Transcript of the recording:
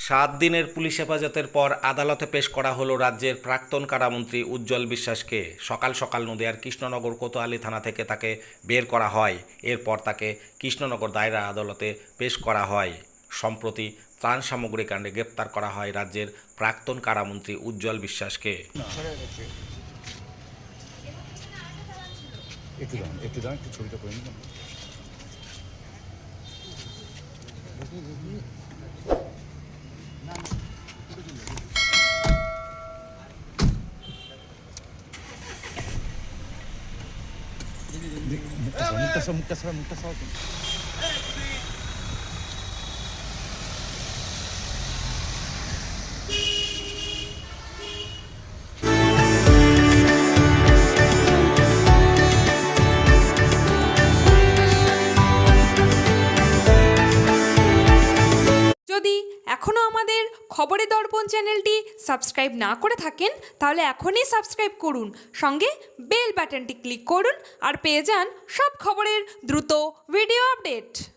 সাত দিনের পুলিশ হেফাজতের পর আদালতে পেশ করা হলো রাজ্যের প্রাক্তন কারামন্ত্রী উজ্জ্বল বিশ্বাসকে। সকাল সকাল নদিয়ার কৃষ্ণনগর কোতোয়ালি থানা থেকে তাকে বের করা হয়। এরপর তাকে কৃষ্ণনগর দায়রা আদালতে পেশ করা হয়। সম্প্রতি ত্রাণ সামগ্রী কাণ্ডে গ্রেপ্তার করা হয় রাজ্যের প্রাক্তন কারামন্ত্রী উজ্জ্বল বিশ্বাসকে। একটু দাঁড়ান, একটু ছবিটা করে নিন। মুখটা সরা। যদি এখনও আমাদের খবরের দর্পণ চ্যানেলটি সাবস্ক্রাইব না করে থাকেন তাহলে এখনই সাবস্ক্রাইব করুন, সঙ্গে বেল বাটনটি ক্লিক করুন আর পেয়ে যান সব খবরের দ্রুত ভিডিও আপডেট।